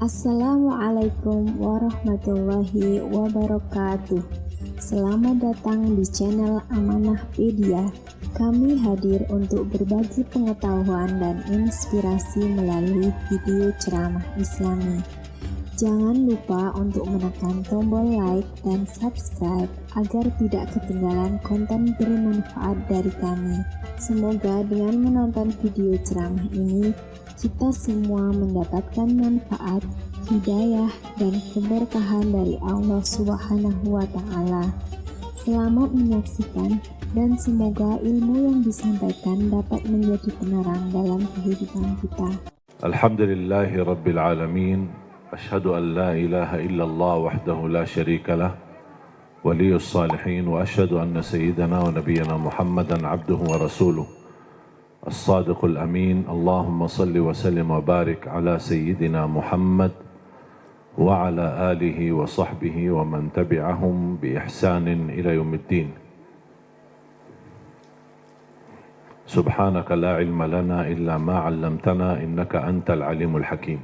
Assalamualaikum warahmatullahi wabarakatuh. Selamat datang di channel Amanahpedia. Kami hadir untuk berbagi pengetahuan dan inspirasi melalui video ceramah Islami. Jangan lupa untuk menekan tombol like dan subscribe agar tidak ketinggalan konten bermanfaat dari kami. Semoga dengan menonton video ceramah ini, kita semua mendapatkan manfaat, hidayah, dan keberkahan dari Allah Subhanahu wa Ta'ala. Selamat menyaksikan, dan semoga ilmu yang disampaikan dapat menjadi penerang dalam kehidupan kita. Alhamdulillahi Rabbil Alamin. Ashhadu an la ilaha illallah wahdahu la sharika lah, waliyus salihin, wa ashhadu anna sayyidana wa nabiyyana Muhammadan abduhu wa rasuluh. As-sadiqul amin. Allahumma salli wa sallim wa barik ala sayyidina Muhammad wa ala alihi wa sahbihi wa man tabi'ahum bi ihsanin ila yaumiddin. Subhanaka la ilma lana illa ma 'allamtana innaka antal alimul hakim.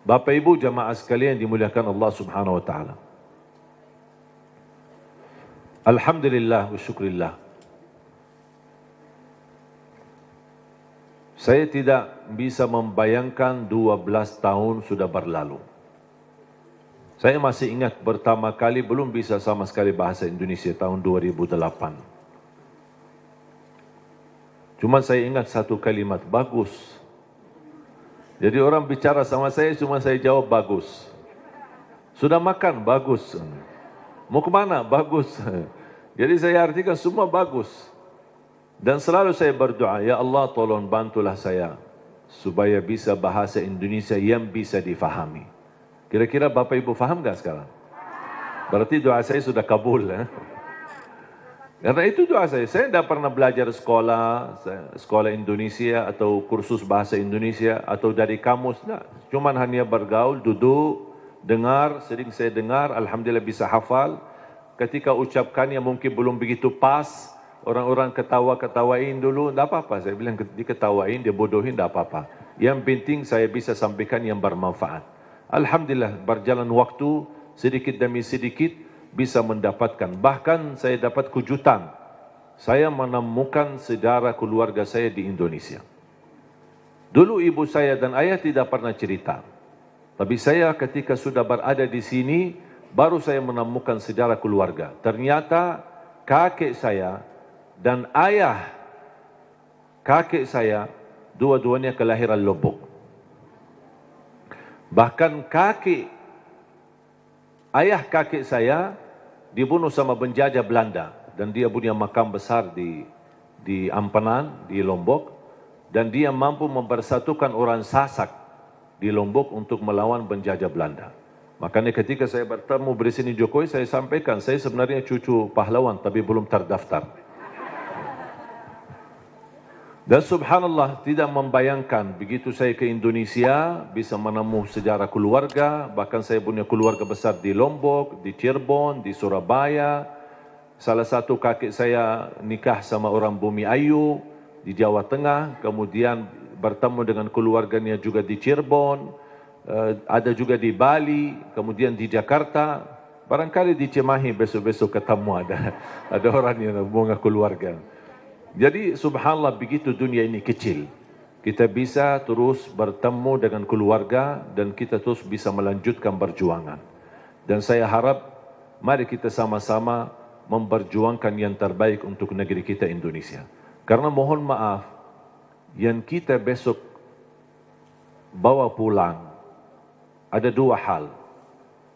Bapak Ibu jamaah sekalian dimuliakan Allah Subhanahu wa taala. Alhamdulillah wa syukrillah. Saya tidak bisa membayangkan 12 tahun sudah berlalu. Saya masih ingat pertama kali belum bisa sama sekali bahasa Indonesia tahun 2008. Cuma saya ingat satu kalimat, bagus. Jadi orang bicara sama saya, cuma saya jawab bagus. Sudah makan? Bagus. Mau kemana? Bagus. Jadi saya artikan semua bagus. Dan selalu saya berdoa, ya Allah tolong bantulah saya supaya bisa bahasa Indonesia yang bisa difahami. Kira-kira Bapak Ibu faham gak sekarang? Berarti doa saya sudah kabul. Karena itu doa saya. Saya tidak pernah belajar sekolah Indonesia atau kursus bahasa Indonesia atau dari kamus. Nah, cuman hanya bergaul, duduk, dengar, sering saya dengar, alhamdulillah bisa hafal. Ketika ucapkannya mungkin belum begitu pas, orang-orang ketawa-ketawain dulu, tidak apa-apa. Saya bilang diketawain, dia bodohin, tidak apa-apa. Yang penting saya bisa sampaikan yang bermanfaat. Alhamdulillah berjalan waktu sedikit demi sedikit, bisa mendapatkan. Bahkan saya dapat kejutan. Saya menemukan saudara keluarga saya di Indonesia. Dulu ibu saya dan ayah tidak pernah cerita. Tapi saya ketika sudah berada di sini, baru saya menemukan saudara keluarga. Ternyata kakek saya dan ayah kakek saya, dua-duanya kelahiran Lombok. Bahkan ayah kakek saya dibunuh sama penjajah Belanda dan dia punya makam besar di Ampanan, di Lombok, dan dia mampu mempersatukan orang Sasak di Lombok untuk melawan penjajah Belanda. Makanya ketika saya bertemu Presiden Jokowi, saya sampaikan saya sebenarnya cucu pahlawan tapi belum terdaftar. Dan subhanallah, tidak membayangkan begitu saya ke Indonesia bisa menemukan sejarah keluarga. Bahkan saya punya keluarga besar di Lombok, di Cirebon, di Surabaya. Salah satu kakek saya nikah sama orang Bumi Ayu di Jawa Tengah. Kemudian bertemu dengan keluarganya juga di Cirebon. Ada juga di Bali, kemudian di Jakarta. Barangkali di Cimahi besok-besok ketemu ada orang yang bunga keluarga. Jadi subhanallah begitu dunia ini kecil. Kita bisa terus bertemu dengan keluarga dan kita terus bisa melanjutkan perjuangan. Dan saya harap mari kita sama-sama memperjuangkan yang terbaik untuk negeri kita Indonesia. Karena mohon maaf, yang kita besok bawa pulang ada dua hal.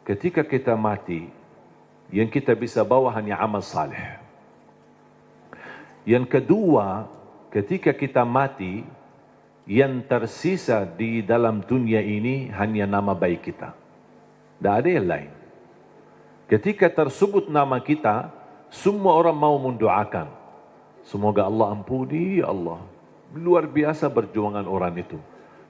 Ketika kita mati, yang kita bisa bawa hanya amal saleh. Yang kedua, ketika kita mati, yang tersisa di dalam dunia ini hanya nama baik kita. Tidak ada yang lain. Ketika tersebut nama kita, semua orang mau mendoakan. Semoga Allah ampuni, ya Allah. Luar biasa perjuangan orang itu.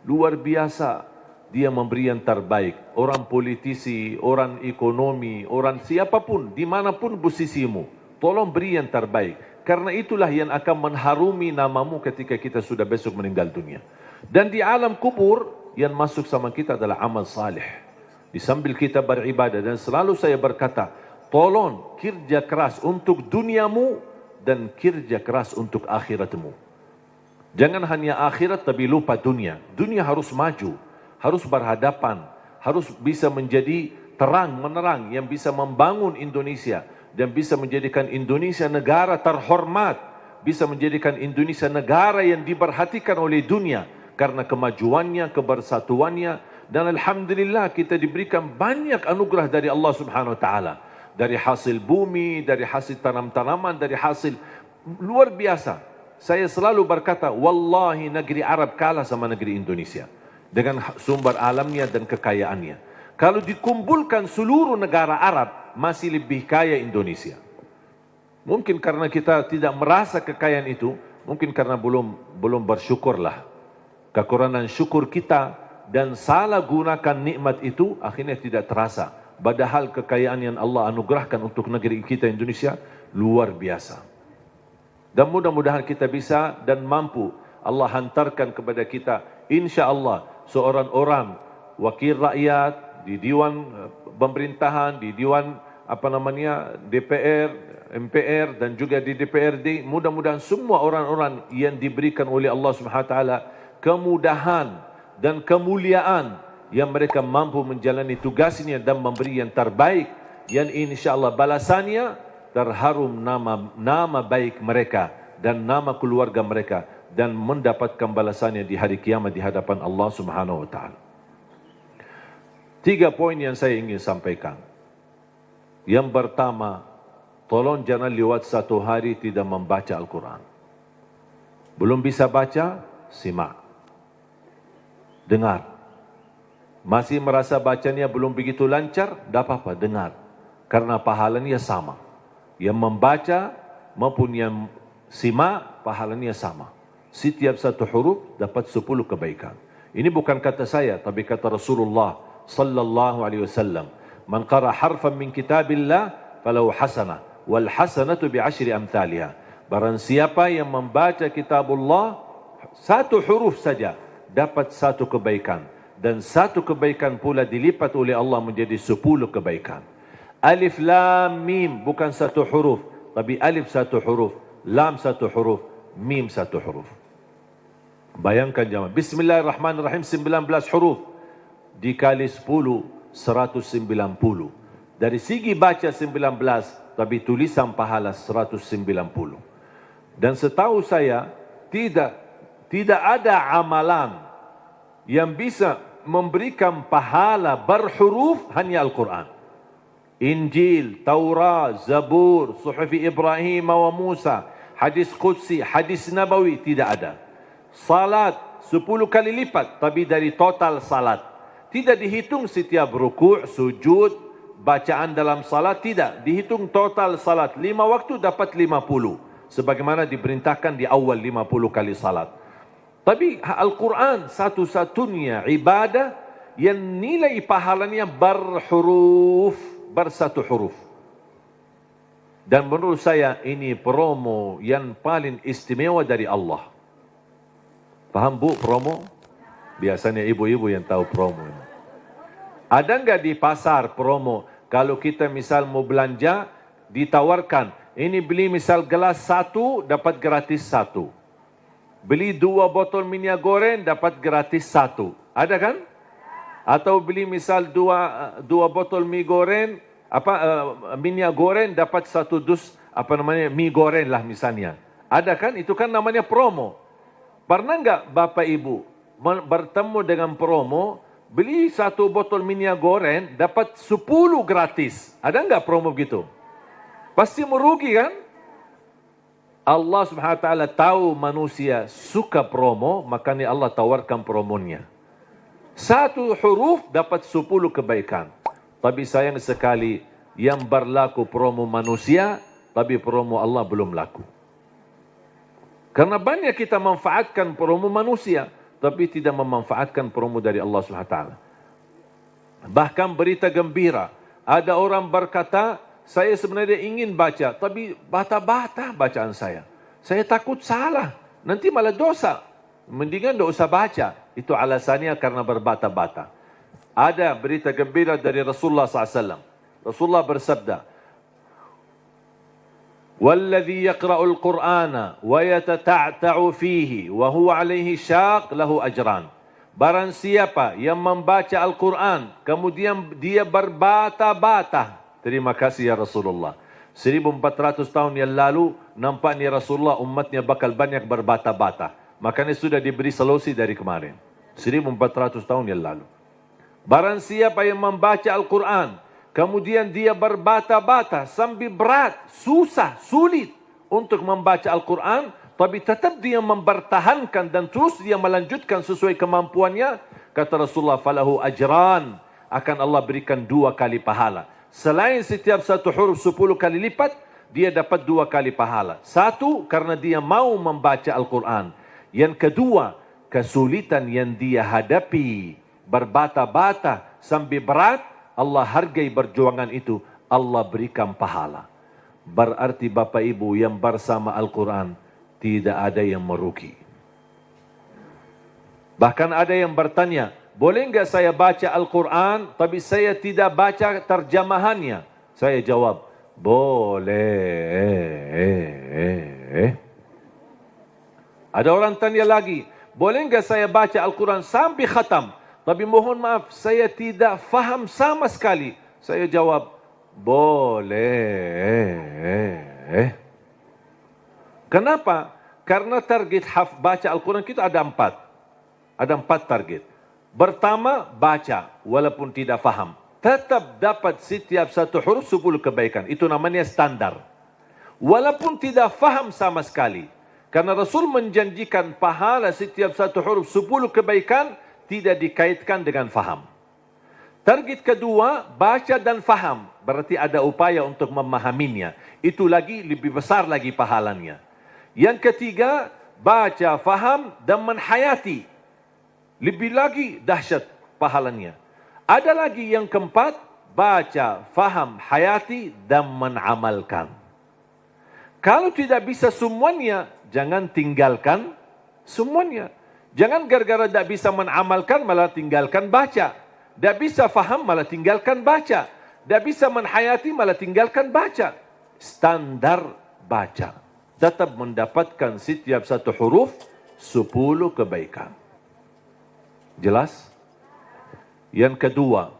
Luar biasa dia memberi yang terbaik. Orang politisi, orang ekonomi, orang siapapun, dimanapun posisimu, tolong beri yang terbaik. Karena itulah yang akan mengharumi namamu ketika kita sudah besok meninggal dunia. Dan di alam kubur, yang masuk sama kita adalah amal salih. Di sambil kita beribadah, dan selalu saya berkata, tolong kerja keras untuk duniamu dan kerja keras untuk akhiratmu. Jangan hanya akhirat tapi lupa dunia. Dunia harus maju, harus berhadapan, harus bisa menjadi terang menerang yang bisa membangun Indonesia dan bisa menjadikan Indonesia negara terhormat, bisa menjadikan Indonesia negara yang diperhatikan oleh dunia karena kemajuannya, kebersatuannya, dan alhamdulillah kita diberikan banyak anugerah dari Allah Subhanahu wa taala. Dari hasil bumi, dari hasil tanam-tanaman, dari hasil luar biasa. Saya selalu berkata, wallahi negeri Arab kalah sama negeri Indonesia dengan sumber alamnya dan kekayaannya. Kalau dikumpulkan seluruh negara Arab, masih lebih kaya Indonesia. Mungkin karena kita tidak merasa kekayaan itu, mungkin karena belum bersyukurlah. Kekurangan syukur kita dan salah gunakan nikmat itu akhirnya tidak terasa. Padahal kekayaan yang Allah anugerahkan untuk negeri kita Indonesia luar biasa. Dan mudah-mudahan kita bisa dan mampu Allah hantarkan kepada kita, insya Allah, seorang orang wakil rakyat di Dewan Pemerintahan, di Dewan DPR, MPR dan juga di DPRD. Mudah-mudahan semua orang-orang yang diberikan oleh Allah Subhanahu wa taala kemudahan dan kemuliaan yang mereka mampu menjalani tugasnya dan memberi yang terbaik, yang insya-Allah balasannya terharum nama baik mereka dan nama keluarga mereka, dan mendapatkan balasannya di hari kiamat di hadapan Allah Subhanahu wa taala. 3 poin yang saya ingin sampaikan. Yang pertama, tolong jangan lewat satu hari tidak membaca Al-Quran. Belum bisa baca, simak, dengar. Masih merasa bacanya belum begitu lancar, tidak apa-apa, dengar. Karena pahalanya sama. Yang membaca maupun yang simak, pahalanya sama. Setiap satu huruf dapat 10 kebaikan. Ini bukan kata saya, tapi kata Rasulullah sallallahu alaihi wasallam. Man qara harfan min kitabillah falahu hasanah, wal hasanatu bi 10 amthaliha. Barang siapa yang membaca kitabullah, satu huruf saja dapat 1 kebaikan. Dan 1 kebaikan pula dilipat oleh Allah menjadi 10 kebaikan. Alif lam mim bukan 1 huruf, tapi alif 1 huruf, lam 1 huruf, mim 1 huruf. Bayangkan jemaah, bismillahirrahmanirrahim 19 huruf dikali 10, 190. Dari segi baca 19, tapi tulisan pahala 190. Dan setahu saya tidak ada amalan yang bisa memberikan pahala berhuruf hanya Al-Quran. Injil, Taurat, Zabur, Suhuf Ibrahim wa Musa, hadis Qudsi, hadis Nabawi, tidak ada. Salat 10 kali lipat, tapi dari total salat. Tidak dihitung setiap rukuk, sujud, bacaan dalam salat, tidak. Dihitung total salat. 5 waktu dapat 50. Sebagaimana diperintahkan di awal 50 kali salat. Tapi Al-Quran satu-satunya ibadah yang nilai pahalanya berhuruf, bersatu huruf. Dan menurut saya ini promo yang paling istimewa dari Allah. Paham bu promo? Biasanya ibu-ibu yang tahu promo. Ada enggak di pasar promo? Kalau kita misal mau belanja, ditawarkan, ini beli misal gelas 1, dapat gratis 1. Beli 2 botol minyak goreng, dapat gratis 1. Ada kan? Atau beli misal 2 botol mie goreng, minyak goreng, dapat 1 dus, mie goreng lah misalnya. Ada kan? Itu kan namanya promo. Pernah enggak Bapak Ibu bertemu dengan promo, beli 1 botol minyak goreng, dapat 10 gratis. Ada enggak promo begitu? Pasti merugi kan? Allah Subhanahu wa taala tahu manusia suka promo, makanya Allah tawarkan promonya. 1 huruf dapat 10 kebaikan. Tapi sayang sekali yang berlaku promo manusia, tapi promo Allah belum laku. Karena banyak kita manfaatkan promo manusia, tapi tidak memanfaatkan promo dari Allah Subhanahu wa taala. Bahkan berita gembira, ada orang berkata, saya sebenarnya ingin baca, tapi bata-bata bacaan saya. Saya takut salah, nanti malah dosa. Mendingan tidak usah baca. Itu alasannya karena berbata-bata. Ada berita gembira dari Rasulullah SAW. Rasulullah bersabda, "Walladhi yaqra'ul Qur'ana wa yatata'ta'u fihi wa huwa 'alaihi syaq lahu ajran." Barang siapa yang membaca Al-Quran, kemudian dia berbata-bata. Terima kasih ya Rasulullah. 1400 tahun yang lalu, nampaknya Rasulullah umatnya bakal banyak berbata-bata. Makanya sudah diberi solusi dari kemarin. 1400 tahun yang lalu. Barang siapa yang membaca Al-Quran, kemudian dia berbata-bata sambil berat, susah, sulit untuk membaca Al-Quran, tapi tetap dia mempertahankan dan terus dia melanjutkan sesuai kemampuannya, kata Rasulullah, falahu ajran, akan Allah berikan 2 kali pahala. Selain setiap satu huruf 10 kali lipat, dia dapat 2 kali pahala. Satu, karena dia mau membaca Al-Quran. Yang kedua, kesulitan yang dia hadapi, berbata-bata sambil berat, Allah hargai perjuangan itu, Allah berikan pahala. Berarti Bapak Ibu yang bersama Al-Quran, tidak ada yang merugi. Bahkan ada yang bertanya, boleh enggak saya baca Al-Quran, tapi saya tidak baca terjemahannya? Saya jawab, boleh. Ada orang tanya lagi, boleh enggak saya baca Al-Quran sampai khatam, tapi mohon maaf, saya tidak faham sama sekali? Saya jawab, boleh. Kenapa? Karena target baca Al-Quran kita ada 4. Ada 4 target. Pertama, baca walaupun tidak faham. Tetap dapat setiap satu huruf 10 kebaikan. Itu namanya standar. Walaupun tidak faham sama sekali. Karena Rasul menjanjikan pahala setiap satu huruf 10 kebaikan tidak dikaitkan dengan faham. Target kedua, baca dan faham. Berarti ada upaya untuk memahaminya. Itu lagi lebih besar lagi pahalanya. Yang ketiga, baca, faham dan menhayati. Lebih lagi dahsyat pahalanya. Ada lagi yang keempat, baca, faham, hayati dan menamalkan. Kalau tidak bisa semuanya, jangan tinggalkan semuanya. Jangan gara-gara tidak bisa menamalkan malah tinggalkan baca. Tidak bisa faham malah tinggalkan baca. Tidak bisa menhayati malah tinggalkan baca. Standar baca. Tetap mendapatkan setiap satu huruf 10 kebaikan. Jelas? Yang kedua,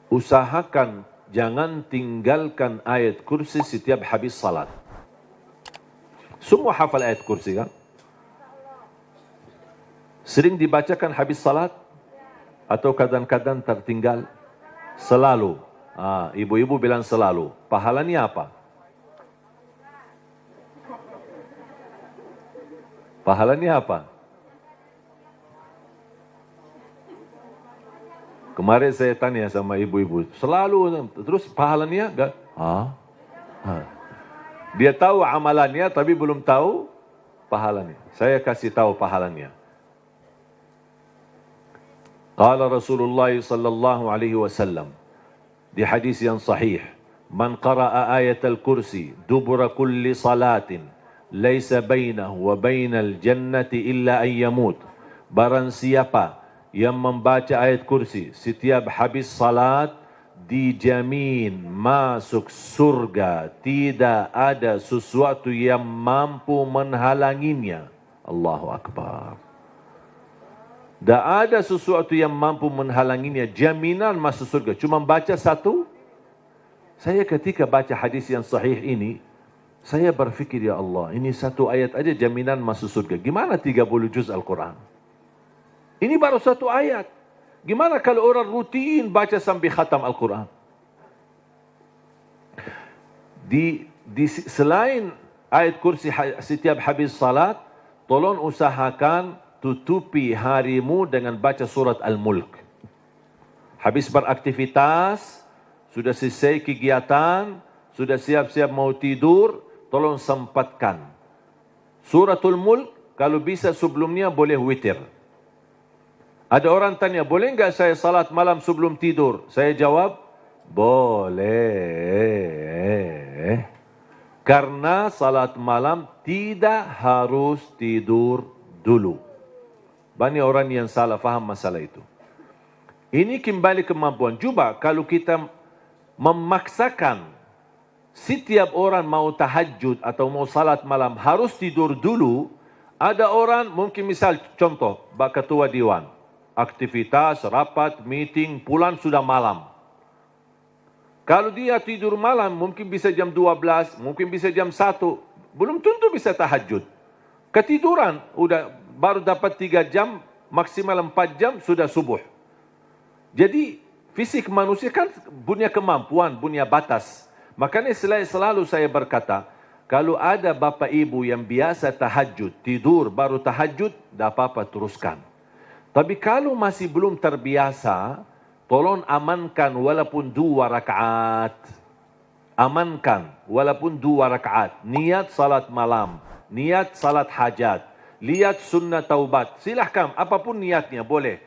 usahakan jangan tinggalkan ayat kursi setiap habis salat. Semua hafal ayat kursi kan? Sering dibacakan habis salat? Atau kadang-kadang tertinggal? Selalu. Ibu-ibu bilang selalu. Pahalanya apa? Pahalanya apa? Kemarin saya tanya sama ibu-ibu, selalu terus pahalanya enggak? Dia tahu amalannya tapi belum tahu pahalanya. Saya kasih tahu pahalanya. Qala Rasulullah sallallahu alaihi wasallam di hadis yang sahih, "Man qara'a ayatal kursi dubura kulli salatin laisa bainahu wa bainal jannati illa an yamut." Barang siapa yang membaca ayat kursi setiap habis salat, dijamin masuk surga, tidak ada sesuatu yang mampu menghalanginya. Allahu Akbar. Tak ada sesuatu yang mampu menghalanginya, jaminan masuk surga. Cuma baca satu. Saya ketika baca hadis yang sahih ini, saya berfikir, ya Allah, ini satu ayat aja jaminan masuk surga. Gimana 30 juz Al-Quran? Ini baru satu ayat. Gimana kalau orang rutin baca sampai khatam Al-Quran? Selain ayat kursi setiap habis salat, tolong usahakan tutupi harimu dengan baca surat Al-Mulk. Habis beraktivitas, sudah selesai kegiatan, sudah siap-siap mau tidur, tolong sempatkan. Suratul Mulk, kalau bisa sebelumnya boleh witir. Ada orang tanya, boleh enggak saya salat malam sebelum tidur? Saya jawab, boleh. Karena salat malam tidak harus tidur dulu. Banyak orang yang salah faham masalah itu. Ini kembali kemampuan. Cuba kalau kita memaksakan setiap orang mau tahajud atau mau salat malam harus tidur dulu. Ada orang mungkin misal contoh, ketua Dewan. Aktivitas, rapat, meeting, pulang sudah malam. Kalau dia tidur malam mungkin bisa jam 12, mungkin bisa jam 1. Belum tentu bisa tahajud. Ketiduran, baru dapat 3 jam, maksimal 4 jam sudah subuh. Jadi fisik manusia kan punya kemampuan, punya batas. Makanya selalu saya berkata, kalau ada bapa ibu yang biasa tahajud, tidur baru tahajud, tidak apa-apa teruskan. Tapi kalau masih belum terbiasa, tolong amankan walaupun 2 rakaat. Amankan walaupun 2 rakaat. Niat salat malam, niat salat hajat, lihat sunnah taubat. Silahkan, apapun niatnya boleh.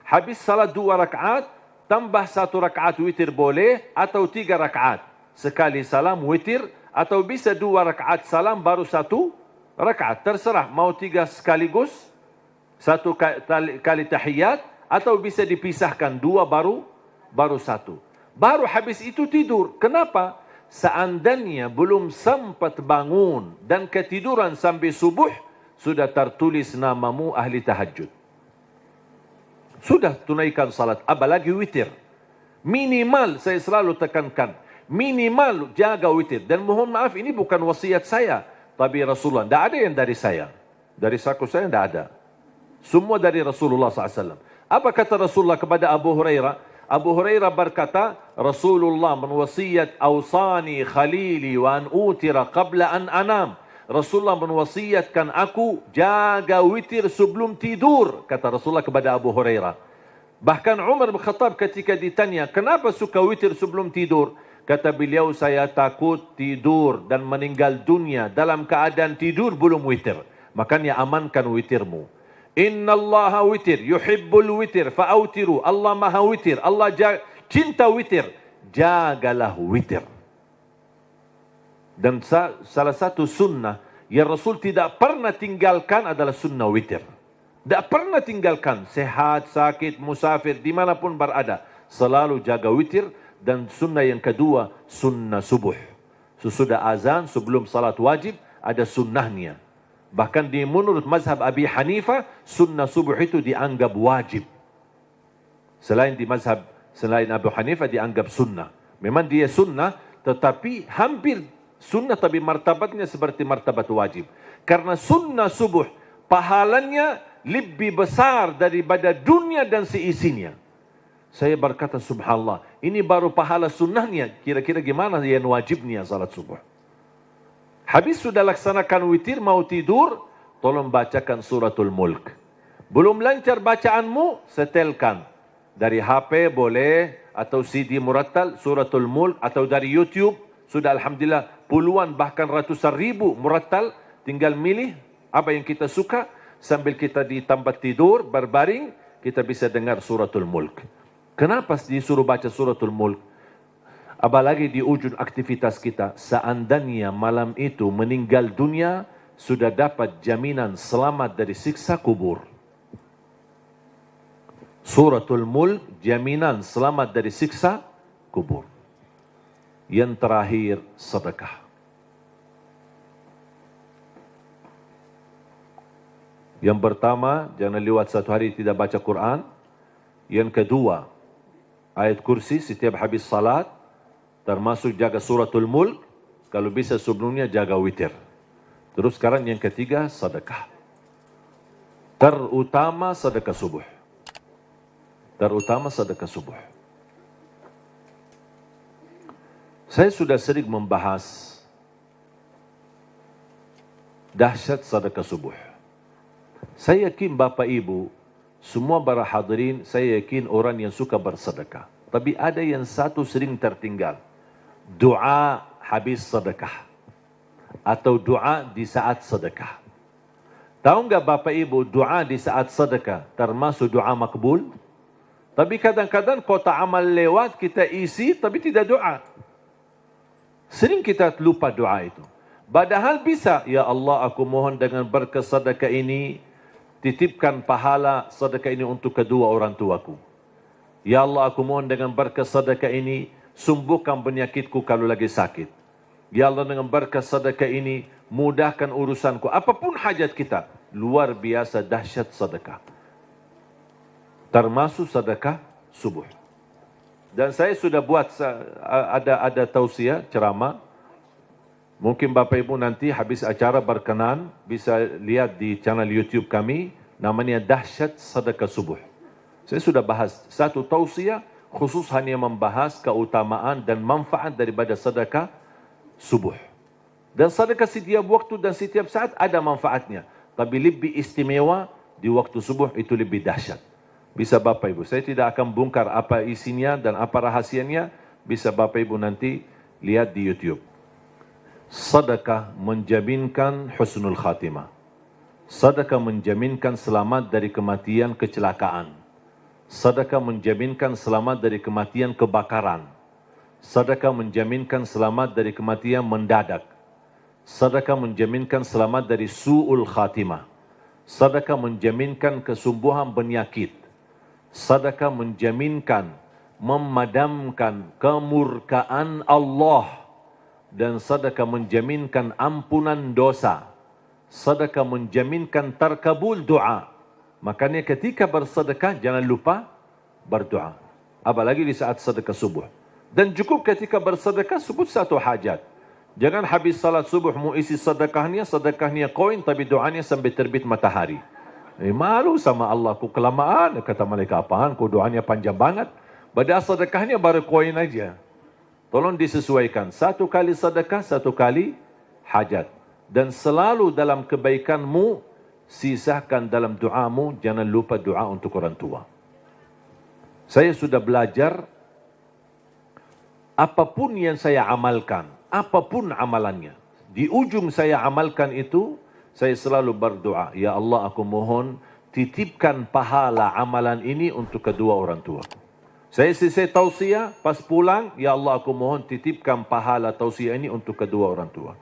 Habis salat 2 rakaat, tambah 1 rakaat witir boleh, atau 3 rakaat. Sekali salam witir, atau bisa 2 rakaat salam baru 1 rakaat. Terserah, mau 3 sekaligus, 1 kali tahiyat, atau bisa dipisahkan 2 baru 1. Baru habis itu tidur. Kenapa? Seandainya belum sempat bangun dan ketiduran sampai subuh, sudah tertulis namamu ahli tahajud. Sudah tunaikan salat, apalagi witir. Minimal, saya selalu tekankan, minimal jaga witir. Dan mohon maaf, ini bukan wasiat saya, tapi Rasulullah. Tidak ada yang dari saya. Dari saku saya tidak ada. Semua dari Rasulullah SAW. Apa kata Rasulullah kepada Abu Hurairah? Abu Hurairah berkata, Rasulullah menwasiat awsani khalili wa an utira qabla an anam. Rasulullah menwasiatkan aku jaga witir sebelum tidur, kata Rasulullah kepada Abu Hurairah. Bahkan Umar bin Khattab ketika ditanya, kenapa suka witir sebelum tidur? Kata beliau, saya takut tidur dan meninggal dunia dalam keadaan tidur belum witir. Makanya amankan witirmu. Inna Allah witir, yuhibbul witir, fa'autiru. Allah maha witir, Allah cinta witir. Jagalah witir. Dan salah satu sunnah yang Rasul tidak pernah tinggalkan adalah sunnah witir. Tidak pernah tinggalkan, sehat, sakit, musafir, dimanapun berada. Selalu jaga witir. Dan sunnah yang kedua, sunnah subuh. Sesudah azan, sebelum salat wajib, ada sunnahnya. Bahkan di menurut mazhab Abi Hanifah, sunnah subuh itu dianggap wajib. Selain Abu Hanifah dianggap sunnah. Memang dia sunnah, tetapi hampir sunnah, tapi martabatnya seperti martabat wajib. Karena sunnah subuh, pahalanya lebih besar daripada dunia dan seisinya. Saya berkata, subhanallah, ini baru pahala sunnahnya. Kira-kira gimana yang wajibnya salat subuh? Habis sudah laksanakan witir, mau tidur, tolong bacakan suratul mulk. Belum lancar bacaanmu, setelkan. Dari HP boleh, atau CD murattal, suratul mulk, atau dari YouTube. Sudah alhamdulillah puluhan bahkan ratusan ribu murattal. Tinggal milih apa yang kita suka. Sambil kita di tempat tidur, berbaring, kita bisa dengar suratul mulk. Kenapa disuruh baca suratul mulk? Apalagi di ujung aktivitas kita. Seandainya malam itu meninggal dunia, sudah dapat jaminan selamat dari siksa kubur. Suratul mulk, jaminan selamat dari siksa kubur. Yang terakhir, sedekah. Yang pertama, jangan lewat 1 hari tidak baca Quran. Yang kedua, ayat kursi setiap habis salat, termasuk jaga suratul mulk, kalau bisa sebelumnya jaga witir. Terus sekarang yang ketiga, sedekah. Terutama sedekah subuh. Terutama sedekah subuh. Saya sudah sering membahas dahsyat sedekah subuh. Saya yakin Bapak Ibu, semua para hadirin, saya yakin orang yang suka bersedekah. Tapi ada yang satu sering tertinggal. Doa habis sedekah. Atau doa di saat sedekah. Tahu enggak Bapak Ibu, doa di saat sedekah termasuk doa makbul? Tapi kadang-kadang kota amal lewat, kita isi tapi tidak doa. Sering kita lupa doa itu. Padahal bisa, ya Allah aku mohon dengan berkat sedekah ini, titipkan pahala sedekah ini untuk kedua orang tuaku. Ya Allah, aku mohon dengan berkat sedekah ini, sembuhkan penyakitku kalau lagi sakit. Ya Allah, dengan berkat sedekah ini, mudahkan urusanku. Apapun hajat kita, luar biasa dahsyat sedekah. Termasuk sedekah subuh. Dan saya sudah buat ada tausiah ceramah. Mungkin Bapak Ibu nanti habis acara berkenan bisa lihat di channel YouTube kami, namanya Dahsyat Sedekah Subuh. Saya sudah bahas satu tausiah khusus hanya membahas keutamaan dan manfaat daripada sedekah subuh. Dan sedekah setiap waktu dan setiap saat ada manfaatnya, tapi lebih istimewa di waktu subuh, itu lebih dahsyat. Bisa Bapak Ibu, saya tidak akan bongkar apa isinya dan apa rahasianya, bisa Bapak Ibu nanti lihat di YouTube. Sedekah menjaminkan husnul khatimah. Sedekah menjaminkan selamat dari kematian kecelakaan. Sedekah menjaminkan selamat dari kematian kebakaran. Sedekah menjaminkan selamat dari kematian mendadak. Sedekah menjaminkan selamat dari su'ul khatimah. Sedekah menjaminkan kesembuhan penyakit. Sedekah menjaminkan memadamkan kemurkaan Allah. Dan sedekah menjaminkan ampunan dosa. Sedekah menjaminkan terkabul doa. Makanya ketika bersedekah jangan lupa berdoa. Apalagi di saat sedekah subuh. Dan cukup ketika bersedekah sebut satu hajat. Jangan habis salat subuh mu isi sedekahnya koin tapi doanya sampai terbit matahari. Malu sama Allah, ku kelamaan. Kata malaikat, apaan? Ku doanya panjang banget. Padahal sedekahnya baru koin aja. Tolong disesuaikan. Satu kali sedekah, satu kali hajat. Dan selalu dalam kebaikanmu, sisakan dalam doamu, jangan lupa doa untuk orang tua. Saya sudah belajar, apapun yang saya amalkan, apapun amalannya, di ujung saya amalkan itu, saya selalu berdoa, ya Allah, aku mohon titipkan pahala amalan ini untuk kedua orang tua. Saya selesai tausiah, pas pulang, ya Allah, aku mohon titipkan pahala tausiah ini untuk kedua orang tua.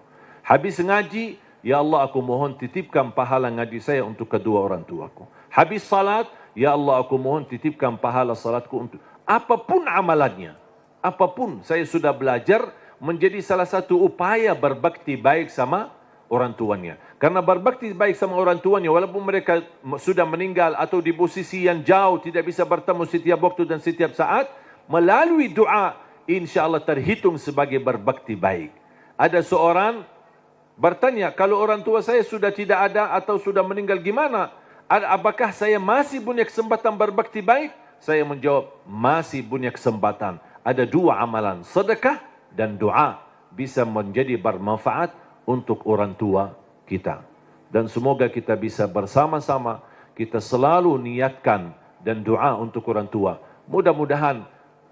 Habis ngaji, ya Allah, aku mohon titipkan pahala ngaji saya untuk kedua orang tuaku. Habis salat, ya Allah, aku mohon titipkan pahala salatku untuk... Apapun amalannya, apapun, saya sudah belajar menjadi salah satu upaya berbakti baik sama orang tuanya. Karena berbakti baik sama orang tuanya, walaupun mereka sudah meninggal atau di posisi yang jauh, tidak bisa bertemu setiap waktu dan setiap saat, melalui doa, insya Allah terhitung sebagai berbakti baik. Ada seorang bertanya, kalau orang tua saya sudah tidak ada atau sudah meninggal, gimana? Apakah saya masih punya kesempatan berbakti baik? Saya menjawab, masih punya kesempatan. Ada dua amalan, sedekah dan doa, bisa menjadi bermanfaat untuk orang tua kita. Dan semoga kita bisa bersama-sama, kita selalu niatkan dan doa untuk orang tua. Mudah-mudahan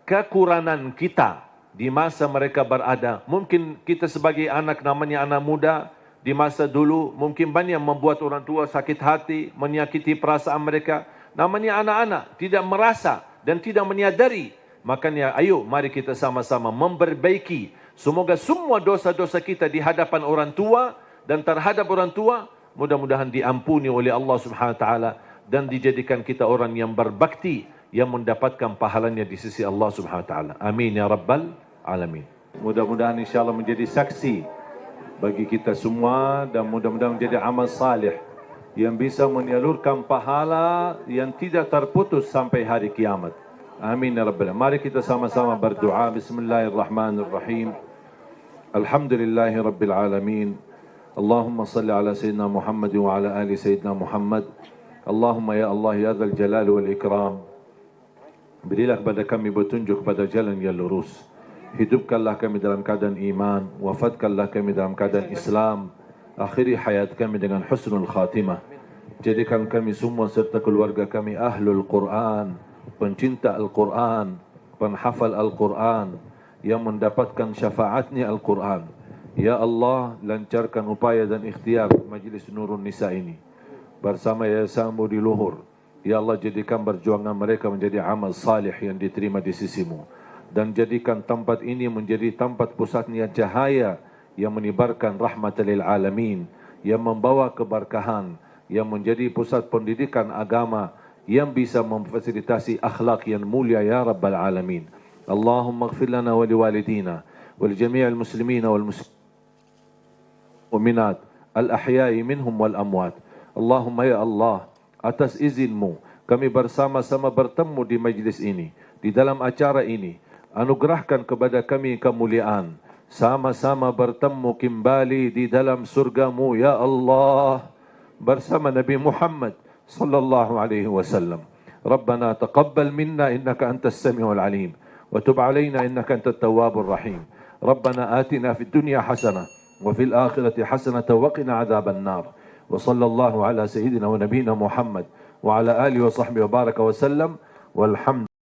kekurangan kita di masa mereka berada, mungkin kita sebagai anak, namanya anak muda, di masa dulu mungkin banyak membuat orang tua sakit hati, menyakiti perasaan mereka. Namanya anak-anak, tidak merasa dan tidak menyadari. Makanya ayo mari kita sama-sama memperbaiki. Semoga semua dosa-dosa kita di hadapan orang tua dan terhadap orang tua, mudah-mudahan diampuni oleh Allah Subhanahu Wa Taala dan dijadikan kita orang yang berbakti, yang mendapatkan pahalanya di sisi Allah Subhanahu Wa Taala. Amin ya Rabbal Alamin. Mudah-mudahan insyaAllah menjadi saksi bagi kita semua dan mudah-mudahan menjadi amal salih yang bisa menyalurkan pahala yang tidak terputus sampai hari kiamat. Amin ya Rabbal Alamin. Mari kita sama-sama berdoa. Bismillahirrahmanirrahim. Alhamdulillahi Rabbil Alamin. Allahumma salli ala Sayyidina Muhammad wa ala ali Sayyidina Muhammad. Allahumma ya Allah ya Dzal Jalal wal Ikram. Berilah kepada kami petunjuk pada jalan yang lurus. Hidupkanlah kami dalam keadaan iman. Wafatkanlah kami dalam keadaan Islam. Akhiri hayat kami dengan husnul khatimah. Jadikan kami semua serta keluarga kami ahlul Quran, pencinta Al-Quran, penghafal Al-Quran, yang mendapatkan syafaatnya Al-Quran. Ya Allah, lancarkan upaya dan ikhtiar Majlis Nurun Nisa ini bersama Yayasan Budi Luhur. Ya Allah, jadikan perjuangan mereka menjadi amal salih yang diterima di sisimu. Dan jadikan tempat ini menjadi tempat pusatnya cahaya yang menyebarkan rahmat lil alamin, yang membawa keberkahan, yang menjadi pusat pendidikan agama yang bisa memfasilitasi akhlak yang mulia ya Rabbal Alamin. Allahumma ighfir lana wa liwalidina wa li jami'il muslimina wal mu'minat al-ahya'i minhum wal amwat. Allahumma ya Allah, atas izinmu kami bersama-sama bertemu di majlis ini, di dalam acara ini. Anugerahkan kepada kami kemuliaan, sama-sama bertemu kembali di dalam surgamu ya Allah bersama Nabi Muhammad sallallahu alaihi wasallam. Rabbana taqabbal minna innaka antas samiul alim wa tub alaina innaka antat tawwabur rahim. Rabbana atina fid dunya hasanah wa fil akhirati hasanah wa qina adzaban nar. Wa sallallahu ala sayyidina wa nabiyyina Muhammad wa ala alihi wa sahbihi wa baraka wa sallam. Walhamdulillah.